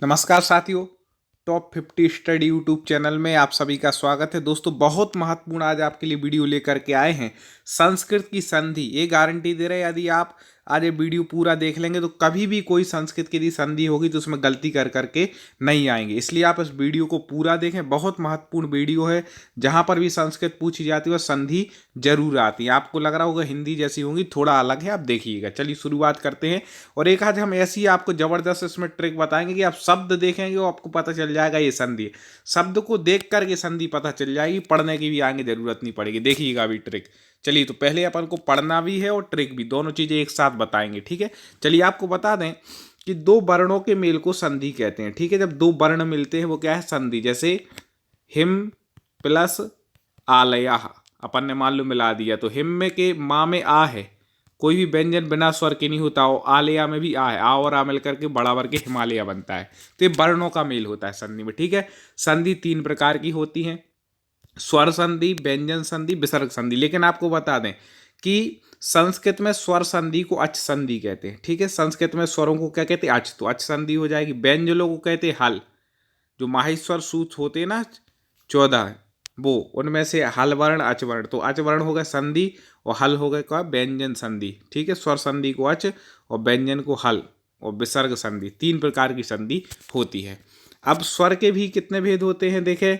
नमस्कार साथियों। Top 50 study YouTube channel में आप सभी का स्वागत है। दोस्तों, बहुत महत्वपूर्ण आज आपके लिए वीडियो लेकर के आए हैं। संस्कृत की संधि, ये गारंटी दे रहे हैं यदि आप आज ये वीडियो पूरा देख लेंगे तो कभी भी कोई संस्कृत की यदि संधि होगी तो उसमें गलती कर करके नहीं आएंगे। इसलिए आप इस वीडियो को पूरा देखें, बहुत महत्वपूर्ण वीडियो है। जहां पर भी संस्कृत पूछी जाती है वह संधि जरूर आती है। आपको लग रहा होगा हिंदी जैसी होंगी, थोड़ा अलग है, आप देखिएगा। चलिए शुरुआत करते हैं। और एक आज हम ऐसी आपको जबरदस्त इसमें ट्रिक बताएंगे कि आप शब्द देखेंगे वो आपको पता चल जाएगा ये संधि है। शब्द को देख करके संधि पता चल जाएगी, पढ़ने की भी आगे जरूरत नहीं पड़ेगी। देखिएगा अभी ट्रिक। चलिए, तो पहले अपन को पढ़ना भी है और ट्रिक भी, दोनों चीजें एक साथ बताएंगे। ठीक है, चलिए आपको बता दें कि दो वर्णों के मेल को संधि कहते हैं। ठीक है, जब दो वर्ण मिलते हैं वो क्या है? संधि। जैसे हिम प्लस आलया, अपन ने मान लो मिला दिया तो हिम में के माँ में आ है, कोई भी व्यंजन बिना स्वर के नहीं होता। हो आलया में भी आ है, आ और आ मिलकर के बड़ा वर्ग के हिमालय बनता है। तो ये वर्णों का मेल होता है संधि में। ठीक है, संधि तीन प्रकार की होती है: स्वर संधि, व्यंजन संधि, विसर्ग संधि। लेकिन आपको बता दें कि संस्कृत में स्वर संधि को अच संधि कहते हैं। ठीक है, संस्कृत में स्वरों को क्या कहते हैं? अच, तो अच संधि हो जाएगी। व्यंजनों को कहते हैं हल, जो माहेश्वर सूत्र होते हैं ना 14, वो उनमें से हल वर्ण अच वर्ण, तो अच वर्ण हो गए संधि और हल हो गए क्या? व्यंजन संधि। ठीक है, स्वर संधि को अच और व्यंजन को हल और विसर्ग संधि, तीन प्रकार की संधि होती है। अब स्वर के भी कितने भेद होते हैं देखें।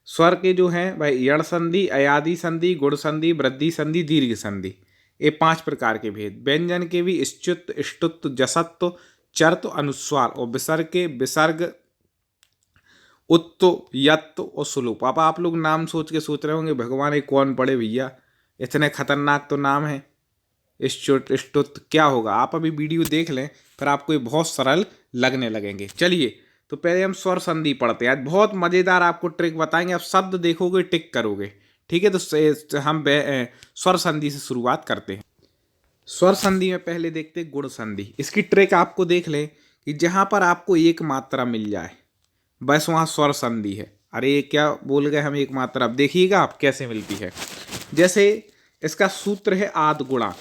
स्वर के जो हैं भाई, यण संधि, अयादि संधि, गुण संधि, वृद्धि संधि, दीर्घ संधि, ये पांच प्रकार के भेद। व्यंजन के भी च्युत, ष्टुत, जसत्व, चर्त, अनुस्वार, और विसर्ग के विसर्ग, उत्तो, यत्तो और सुलूप। अब आप लोग नाम सोच के सोच रहे होंगे भगवान ये कौन पड़े भैया, इतने खतरनाक तो नाम है। स्तुत स्तुत क्या होगा? आप अभी वीडियो देख लें, फिर आपको ये बहुत सरल लगने लगेंगे। चलिए, तो पहले हम स्वर संधि पढ़ते हैं। आज बहुत मजेदार आपको ट्रिक बताएंगे, आप शब्द देखोगे टिक करोगे। ठीक है, तो हम स्वर संधि से शुरुआत करते हैं। स्वर संधि में पहले देखते हैं गुण संधि। इसकी ट्रिक आपको देख लें कि जहां पर आपको एक मात्रा मिल जाए बस वहाँ स्वर संधि है। अरे ये क्या बोल गए हम? एक मात्रा। अब देखिएगा आप कैसे मिलती है। जैसे इसका सूत्र है आद गुणा।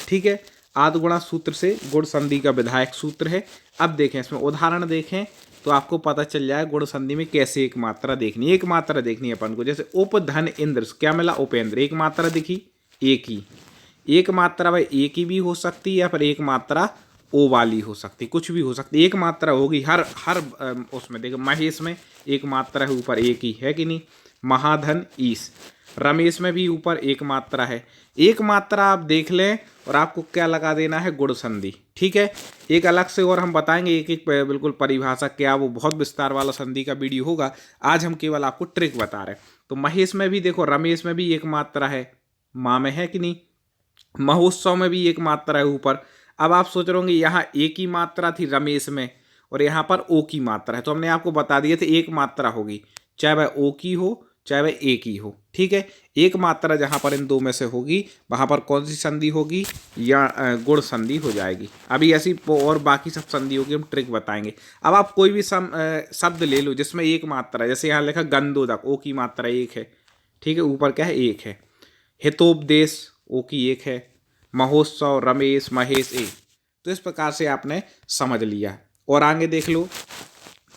ठीक है, आद गुणा सूत्र से गुण संधि का विधायक सूत्र है। अब देखें, इसमें उदाहरण देखें तो आपको पता चल जाए गुण संधि में कैसे एक मात्रा देखनी है। एक मात्रा देखनी है अपन को। जैसे उप धन इंद्र, क्या मिला? उपेंद्र। एक मात्रा दिखी, एक ही। एक मात्रा भाई एक ही भी हो सकती है या फिर एक मात्रा ओ वाली हो सकती, कुछ भी हो सकती। एक मात्रा होगी हर हर उसमें। देखो, महेश में एक मात्रा है, ऊपर एक ही है कि नहीं? महाधन ईश, रमेश में भी ऊपर एक मात्रा है। एक मात्रा आप देख लें और आपको क्या लगा देना है? गुण संधि। ठीक है, एक अलग से और हम बताएंगे एक एक बिल्कुल परिभाषा क्या, वो बहुत विस्तार वाला संधि का वीडियो होगा। आज हम केवल आपको ट्रिक बता रहे हैं। तो महेश में भी देखो, रमेश में भी एक मात्रा है, माँ में है कि नहीं? महोत्सव में भी एक मात्रा है ऊपर। अब आप सोच रहे होंगे यहाँ एक ही मात्रा थी रमेश में और यहाँ पर ओ की मात्रा है, तो हमने आपको बता दिया था एक मात्रा होगी, चाहे वह ओ की हो चाहे वह ए की हो। ठीक है, एक मात्रा जहाँ पर इन दो में से होगी वहाँ पर कौन सी संधि होगी? या गुण संधि हो जाएगी। अभी ऐसी और बाकी सब संधियों की हम ट्रिक बताएंगे। अब आप कोई भी शब्द ले लो जिसमें एक मात्रा है। जैसे यहाँ लिखा गंधोदक, ओ की मात्रा एक है। ठीक है, ऊपर क्या है? एक है। हितोपदेश, ओ की एक है। महोत्सव, रमेश, महेश, ए। तो इस प्रकार से आपने समझ लिया। और आगे देख लो।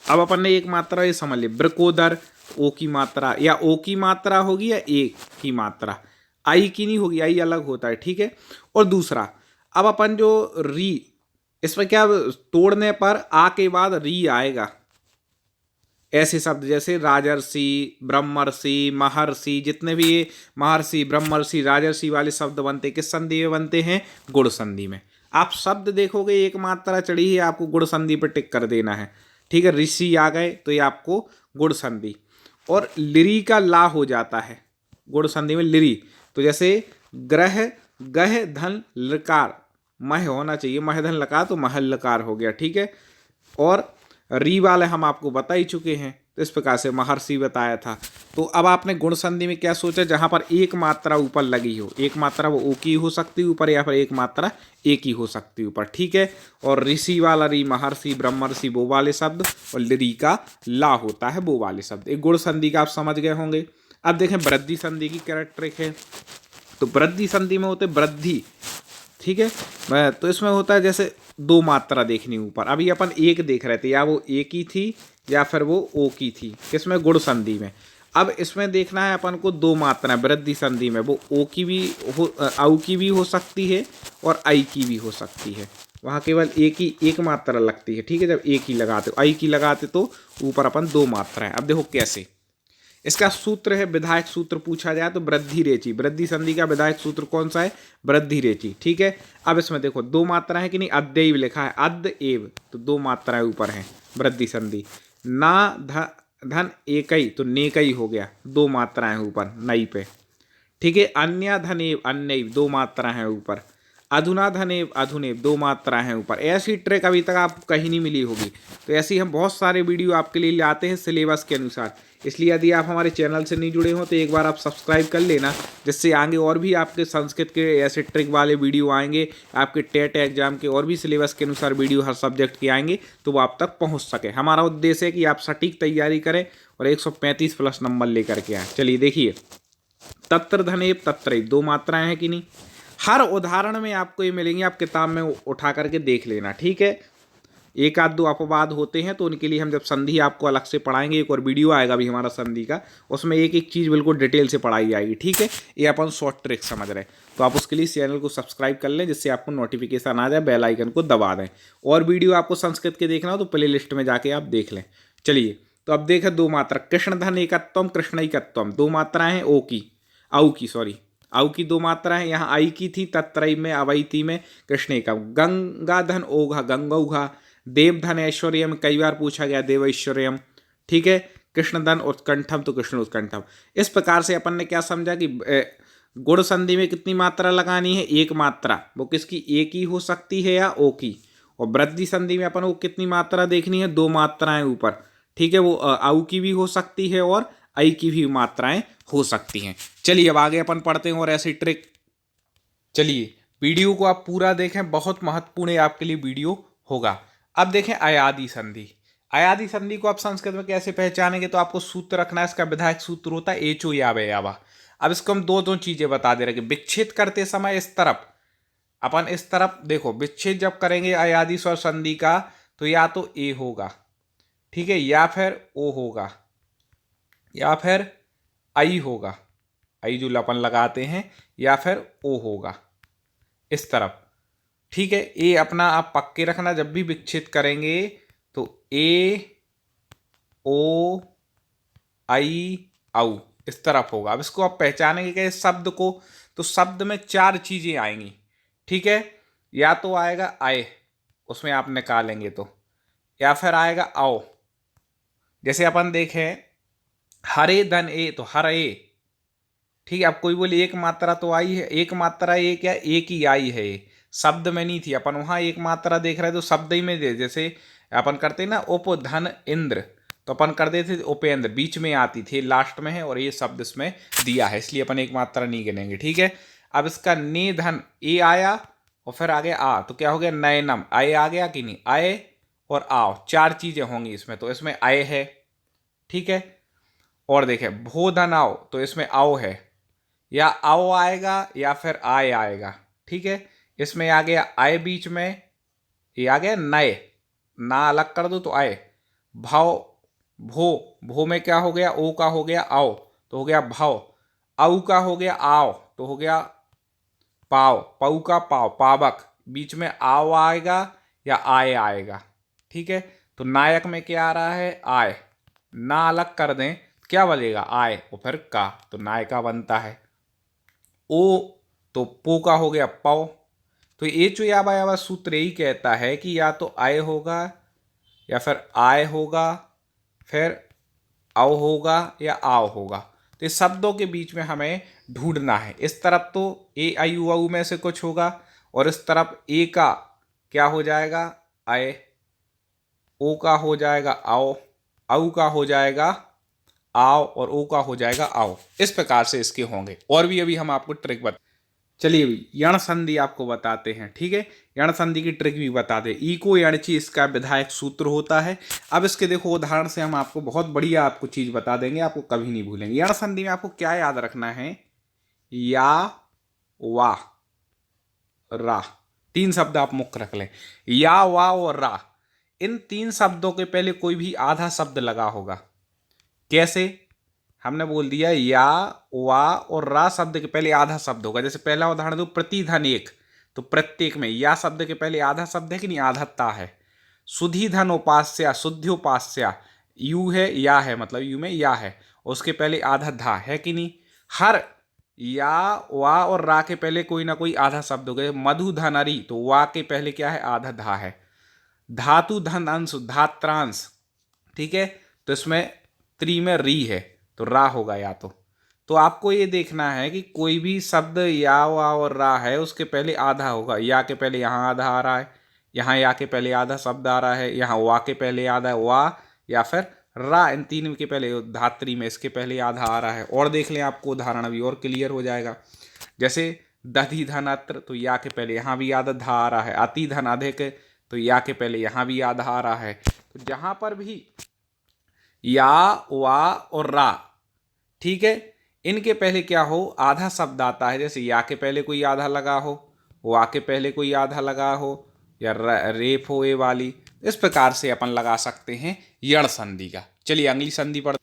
अब अपन ने एक मात्रा ये समझ ली, वृकोदर, ओ की मात्रा, या ओ की मात्रा होगी या ए की मात्रा, आई की नहीं होगी, आई अलग होता है। ठीक है, और दूसरा, अब अपन जो री, इसमें क्या तोड़ने पर आ के बाद री आएगा। ऐसे शब्द जैसे राजर्षि, ब्रह्मर्षि, महर्षि, जितने भी ये महर्षि, ब्रह्मर्षि, राजर्षि वाले शब्द बनते किस संधि में बनते हैं? गुण संधि में। आप शब्द देखोगे एक मात्रा चढ़ी है, आपको गुण संधि पर टिक कर देना है। ठीक है, ऋषि आ गए तो ये आपको गुण संधि। और लिरी का ला हो जाता है गुण संधि में, लिरी। तो जैसे ग्रह, गह, धन, लकार, मह होना चाहिए, मह धन लकार, तो महल लकार हो गया। ठीक है, और री वाले हम आपको बता ही चुके हैं। तो इस प्रकार से महर्षि बताया था। तो अब आपने गुण संधि में क्या सोचा? जहां पर एक मात्रा ऊपर लगी हो, एक मात्रा वो ओ की हो सकती है ऊपर, या फिर एक मात्रा ए की हो सकती है ऊपर। ठीक है, और ऋषि वाला री, महर्षि, ब्रह्मर्षि वो वाले शब्द, और री का ला होता है वो वाले शब्द। एक गुण संधि का आप समझ गए होंगे। अब देखें वृद्धि संधि की क्या ट्रिक है। तो वृद्धि संधि में होते वृद्धि ठीक है। तो इसमें होता है जैसे दो मात्रा देखनी ऊपर, अभी अपन एक देख रहे थे, या वो ए की थी या फिर वो ओ की थी, किसमें, गुण संधि में। अब इसमें देखना है अपन को दो मात्राएं वृद्धि संधि में, वो ओ की भी हो, औ की भी हो सकती है और आई की भी हो सकती है। वहाँ केवल एक ही एक मात्रा लगती है, ठीक है। जब एक ही लगाते आई की लगाते तो ऊपर अपन दो मात्राएं। अब देखो कैसे, इसका सूत्र है, विधायक सूत्र पूछा जाए तो वृद्धि रेचि, वृद्धि संधि का विधायक सूत्र कौन सा है, वृद्धि रेचि, ठीक है। अब इसमें देखो दो मात्रा है कि नहीं, अद्यैव लिखा है, अद्य एव, तो दो मात्राएं ऊपर हैं वृद्धि संधि। ना धन एकई, तो नेकई हो गया, दो मात्राएं ऊपर नई पे, ठीक है। अन्य धनेव, अन्यैव, दो मात्रा है ऊपर। अधुना धनेव, अधुनेव, दो मात्रा है ऊपर। ऐसी ट्रिक अभी तक आपको कहीं नहीं मिली होगी। तो ऐसी हम बहुत सारे वीडियो आपके लिए लाते हैं सिलेबस के अनुसार। इसलिए यदि आप हमारे चैनल से नहीं जुड़े हो तो एक बार आप सब्सक्राइब कर लेना, जिससे आगे और भी आपके संस्कृत के ऐसे ट्रिक वाले वीडियो आएंगे, आपके टेट एग्जाम के और भी सिलेबस के अनुसार वीडियो हर सब्जेक्ट के आएंगे, तो वो आप तक पहुँच सके। हमारा उद्देश्य है कि आप सटीक तैयारी करें और 135 प्लस नंबर लेकर के आए। चलिए देखिए, तत्र धनेव तत्रैव, दो मात्राएं हैं कि नहीं। हर उदाहरण में आपको ये मिलेंगे, आप किताब में उठा करके देख लेना, ठीक है। एक आध दो अपवाद होते हैं तो उनके लिए हम जब संधि आपको अलग से पढ़ाएंगे, एक और वीडियो आएगा भी हमारा संधि का, उसमें एक एक चीज़ बिल्कुल डिटेल से पढ़ाई जाएगी, ठीक है। ये अपन शॉर्ट ट्रिक समझ रहे हैं, तो आप उसके लिए चैनल को सब्सक्राइब कर लें, जिससे आपको नोटिफिकेशन आ जाए, बेल आइकन को दबा दें। और वीडियो आपको संस्कृत के देखना हो तो प्ले लिस्ट में जाके आप देख लें। चलिए, तो अब देखें दो मात्रा, कृष्ण धन एकत्वम कृष्णैकत्वम, दो मात्राएं हैं औ की, औ की सॉरी, औ की दो मात्रा है। यहाँ आई की थी तत्रय में, अवैती में, कृष्ण का। गंगा धन ओघा, गंगौघा। देव धन ऐश्वर्यम, कई बार पूछा गया देव ऐश्वर्यम, ठीक है। कृष्ण धन उत्कंठम, तो कृष्ण उत्कंठम। इस प्रकार से अपन ने क्या समझा कि गुण संधि में कितनी मात्रा लगानी है, एक मात्रा, वो किसकी, ए की हो सकती है या ओ की। और वृद्धि संधि में अपन को कितनी मात्रा देखनी है, दो मात्राएं ऊपर, ठीक है। वो औ की भी हो सकती है और आई की भी मात्राएं हो सकती हैं। चलिए अब आगे अपन पढ़ते हैं और ऐसी ट्रिक। चलिए वीडियो को आप पूरा देखें, बहुत महत्वपूर्ण आपके लिए वीडियो होगा। अब देखें अयादि संधि। अयादि संधि को आप संस्कृत में कैसे पहचानेंगे, तो आपको सूत्र रखना है, इसका विधायक सूत्र होता है एचो यावा। अब इसको हम दो चीजें बता दे रहे हैं। विच्छेद करते समय इस तरफ, अपन इस तरफ देखो, विच्छेद जब करेंगे अयादि स्वर संधि का, तो या तो ए होगा, ठीक है, या फिर ओ होगा, या फिर आई होगा, आई जो अपन लगाते हैं, या फिर ओ होगा इस तरफ, ठीक है। ए अपना आप पक्के रखना, जब भी विच्छेद करेंगे तो ए ओ आई औ इस तरफ होगा। अब इसको आप पहचानेंगे कि शब्द को, तो शब्द में चार चीजें आएंगी, ठीक है। या तो आएगा आए, उसमें आप निकालेंगे तो, या फिर आएगा आओ, जैसे अपन देखें हरे धन ए, तो हर ए, ठीक है। अब कोई बोले एक मात्रा तो आई है, एक मात्रा ये क्या, एक ही आई है, शब्द में नहीं थी। अपन वहां एक मात्रा देख रहे थे तो शब्द ही में दे, जैसे अपन करते ना उप धन इंद्र, तो अपन कर देते थे उपेंद्र, बीच में आती थी, लास्ट में है, और ये शब्द इसमें दिया है, इसलिए अपन एक मात्रा नहीं गिनेंगे, ठीक है। अब इसका ने धन ए आया और फिर आगे आ, तो क्या हो गया, नयनम, आए आ गया कि नहीं, आए और आओ, चार चीजें होंगी इसमें, तो इसमें आए है, ठीक है। और देखें भो धन आओ, तो इसमें आओ है, या आओ आएगा या फिर आए आएगा, ठीक है। इसमें आ गया आए बीच में, ये आ गया नए, ना अलग कर दो तो आए। भाव, भो, भो में क्या हो गया, ओ का हो गया आओ, तो हो गया भाव। औ का हो गया आओ, तो हो गया पाव, पऊ का पाव, पावक, बीच में आओ आएगा या आए आएगा, ठीक है। तो नायक में क्या आ रहा है, आए, ना अलग कर दें क्या बनेगा, आए और फिर का, तो नायका बनता है। ओ, तो पो का हो गया पौ। तो ये जो यावा सूत्र यही कहता है कि या तो आय होगा या फिर आय होगा, फिर आओ होगा या आओ होगा। तो इस शब्दों के बीच में हमें ढूंढना है। इस तरफ तो ए आई यू औ में से कुछ होगा, और इस तरफ ए का क्या हो जाएगा, आय, ओ का हो जाएगा आओ, औ का हो जाएगा आओ, और ओ का हो जाएगा आओ। इस प्रकार से इसके होंगे, और भी अभी हम आपको ट्रिक बता। चलिए यण संधि आपको बताते हैं, ठीक है। यण संधि की ट्रिक भी बता दे। इको यणची इसका विधायक सूत्र होता है। अब इसके देखो उदाहरण से हम आपको बहुत बढ़िया आपको चीज बता देंगे, आपको कभी नहीं भूलेंगे। यण संधि में आपको क्या याद रखना है, या, वा, रा, तीन शब्द आप मुख्य रख लें, या, वा और रा। इन तीन शब्दों के पहले कोई भी आधा शब्द लगा होगा। कैसे? हमने बोल दिया या, वा और रा शब्द के पहले आधा शब्द होगा। जैसे पहला उदाहरण दो, प्रतिधन एक, तो प्रत्येक में या शब्द के पहले आधा शब्द है कि नहीं, आधाता है। सुधी धन उपास्या, शुद्ध्योपास्या, यू है या है, मतलब यू में या है, उसके पहले आधा धा है कि नहीं। हर या, वा और रा के पहले कोई ना कोई आधा शब्द हो गए। मधु धनरी, तो वा के पहले क्या है, आधा धा है। धातु धन अंश, धात्रांश, ठीक है, तो इसमें त्रि में री है, तो रा होगा या तो आपको ये देखना है कि कोई भी शब्द या, वा और रा है उसके पहले आधा होगा। या के पहले यहाँ आधा आ रहा है, यहाँ या के पहले आधा शब्द आ रहा है, यहाँ वा के पहले आधा वा, या फिर रा, इन तीन के पहले, धात्री में इसके पहले आधा आ रहा है। और देख लें, आपको उदाहरण अभी और क्लियर हो जाएगा। जैसे दधि धन अत्र, तो या के पहले यहाँ भी आधा धा आ रहा है। अति धन अधिक, तो या के पहले यहाँ भी आधा आ रहा है। तो जहां पर भी या, वा और रा, ठीक है, इनके पहले क्या हो, आधा शब्द आता है। जैसे या के पहले कोई आधा लगा हो, वा के पहले कोई आधा लगा हो, या रेप हो ये वाली, इस प्रकार से अपन लगा सकते हैं यण संधि का। चलिए अगली संधि पढ़।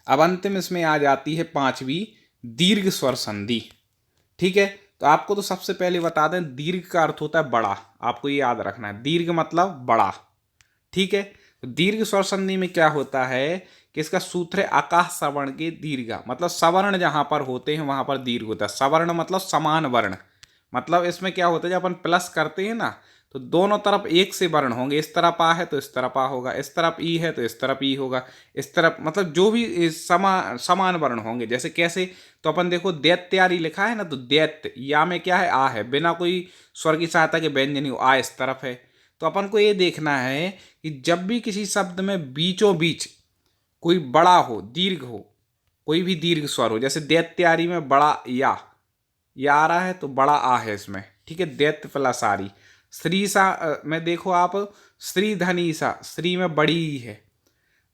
अब अंतिम इसमें आ जाती है पांचवी, दीर्घ स्वर संधि। ठीक है, तो आपको तो सबसे पहले बता दें, दीर्घ का अर्थ होता है बड़ा, आपको ये याद रखना है, दीर्घ मतलब बड़ा। ठीक है, तो दीर्घ स्वर संधि में क्या होता है कि इसका सूत्र है आकाश सवर्ण के दीर्घ, मतलब सवर्ण जहां पर होते हैं वहां पर दीर्घ होता है। सवर्ण मतलब समान वर्ण, मतलब इसमें क्या होता है, जब अपन प्लस करते हैं ना, तो दोनों तरफ एक से वर्ण होंगे। इस तरफ आ है तो इस तरफ आ होगा, इस तरफ ई है तो इस तरफ ई होगा, इस तरफ, मतलब जो भी समान वर्ण होंगे। जैसे कैसे, तो अपन देखो दैत्यारी लिखा है ना, तो दैत्य या में क्या है, आ है, बिना कोई स्वर की सहायता के व्यंजन हो, आ इस तरफ है। तो अपन को ये देखना है कि जब भी किसी शब्द में बीचों बीच कोई बड़ा हो, दीर्घ हो, कोई भी दीर्घ स्वर हो, जैसे दैत्यारी में बड़ा या आ रहा है तो बड़ा आ है इसमें, ठीक है, दैत्य प्लस आरी। श्री सा में देखो आप, श्री धनी सा, श्री में बड़ी ई है,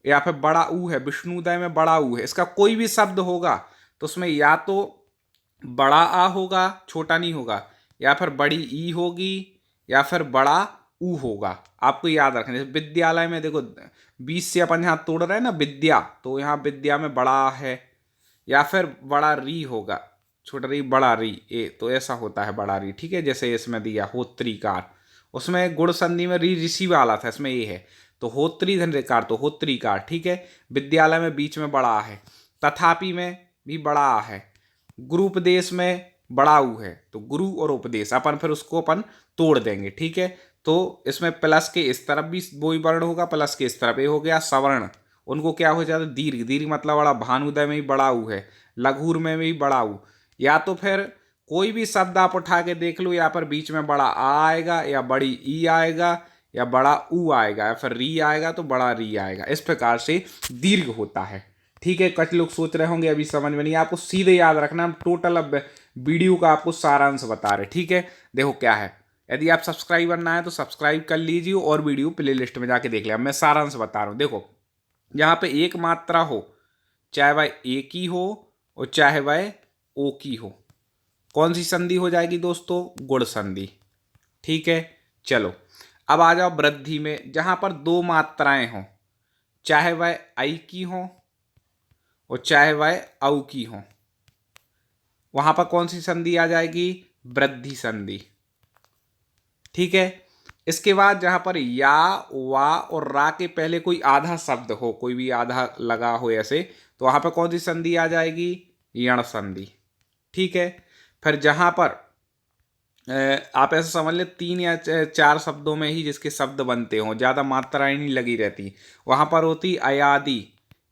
या फिर बड़ा ऊ है, विष्णुदय में बड़ा ऊ है। इसका कोई भी शब्द होगा तो उसमें या तो बड़ा आ होगा, छोटा नहीं होगा, या फिर बड़ी ई होगी, या फिर बड़ा ऊ होगा। आपको याद रखना। जैसे विद्यालय में देखो, 20 से अपन यहाँ तोड़ रहे हैं ना विद्या, तो यहाँ विद्या में बड़ा है, या फिर बड़ा री होगा, छोटा री बड़ा री ए, तो ऐसा होता है बड़ा री। ठीक है, जैसे इसमें दिया होत्रीकार, उसमें गुण संधि में री ऋषि वाला था, इसमें ये है, तो होत्री धनकार, तो होत्रीकार। ठीक है, विद्यालय में बीच में बड़ा है, तथापि में भी बड़ा है, गुरु उपदेश में बड़ा ऊ है, तो गुरु और उपदेश अपन फिर उसको अपन तोड़ देंगे। ठीक है, तो इसमें प्लस के इस तरफ भी वही वर्ण होगा, प्लस के इस तरफ ये हो गया सवर्ण, उनको क्या हो जाता है, दीर्घ। दीर्घ मतलब बड़ा, भानुदय में भी बड़ा ऊ है, लघुर में भी बड़ा ऊ। या तो फिर कोई भी शब्द आप उठा के देख लो, यहाँ पर बीच में बड़ा आ आएगा, या बड़ी ई आएगा, या बड़ा ऊ आएगा, या फिर री आएगा तो बड़ा री आएगा। इस प्रकार से दीर्घ होता है। ठीक है, कुछ लोग सोच रहे होंगे अभी समझ में नहीं, आपको सीधे याद रखना, हम टोटल अब वीडियो का आपको सारांश बता रहे। ठीक है, देखो क्या है, यदि आप सब्सक्राइबर ना है तो सब्सक्राइब कर लीजिए और वीडियो प्ले लिस्ट में जाके देख लिया। मैं सारांश बता रहा हूँ। देखो, यहाँ पे एक मात्रा हो, चाहे वह ए की हो और चाहे वह ओ की हो, कौन सी संधि हो जाएगी दोस्तों, गुण संधि। ठीक है, चलो अब आ जाओ वृद्धि में, जहां पर दो मात्राएं हों, चाहे वह आई की हो और चाहे वह औ की हो, वहां पर कौन सी संधि आ जाएगी, वृद्धि संधि। ठीक है, इसके बाद जहां पर या, वा और रा के पहले कोई आधा शब्द हो, कोई भी आधा लगा हो ऐसे, तो वहां पर कौन सी संधि आ जाएगी, यण संधि। ठीक है, फिर जहां पर आप ऐसा समझ ले 3 या 4 शब्दों में ही जिसके शब्द बनते हो, ज्यादा मात्राएं नहीं लगी रहती, वहां पर होती अयादि।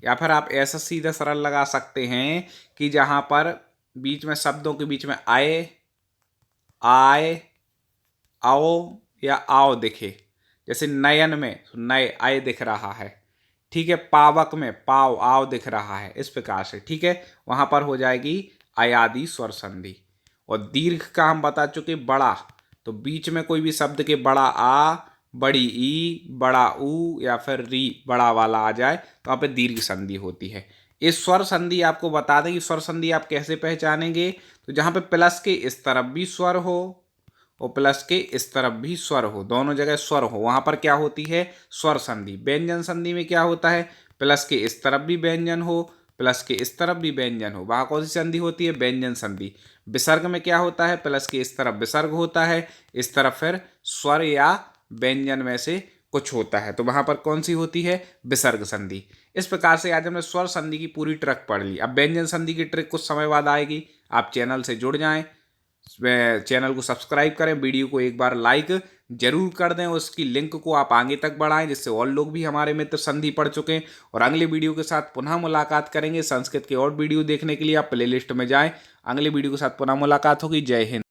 या फिर आप ऐसा सीधा सरल लगा सकते हैं कि जहां पर बीच में शब्दों के बीच में आए, आए, आओ या आओ दिखे। जैसे नयन में नए आए दिख रहा है। ठीक है, पावक में पाव आओ दिख रहा है, इस प्रकार से। ठीक है, वहां पर हो जाएगी अयादि स्वर संधि। और दीर्घ का हम बता चुके, बड़ा, तो बीच में कोई भी शब्द के बड़ा आ, बड़ी ई, बड़ा ऊ, या फिर री बड़ा वाला आ जाए तो वहां पे दीर्घ संधि होती है। इस स्वर संधि आपको बता दें कि स्वर संधि आप कैसे पहचानेंगे, तो जहां पे प्लस के इस तरफ भी स्वर हो और प्लस के इस तरफ भी स्वर हो, दोनों जगह स्वर हो, वहां पर क्या होती है स्वर संधि। व्यंजन संधि में क्या होता है, प्लस के इस तरफ भी व्यंजन हो, प्लस के इस तरफ भी व्यंजन हो, वहां कौन सी संधि होती है, व्यंजन संधि। विसर्ग में क्या होता है, प्लस के इस तरफ विसर्ग होता है, इस तरफ फिर स्वर या व्यंजन में से कुछ होता है, तो वहां पर कौन सी होती है, विसर्ग संधि। इस प्रकार से आज हमने स्वर संधि की पूरी ट्रिक पढ़ ली। अब व्यंजन संधि की ट्रिक कुछ समय बाद आएगी, आप चैनल से जुड़ जाएं, चैनल को सब्सक्राइब करें, वीडियो को एक बार लाइक जरूर कर दें, उसकी लिंक को आप आगे तक बढ़ाएं जिससे और लोग भी हमारे मित्र संधि पढ़ चुके हैं। और अगले वीडियो के साथ पुनः मुलाकात करेंगे। संस्कृत के और वीडियो देखने के लिए आप प्लेलिस्ट में जाएं। अगले वीडियो के साथ पुनः मुलाकात होगी। जय हिंद।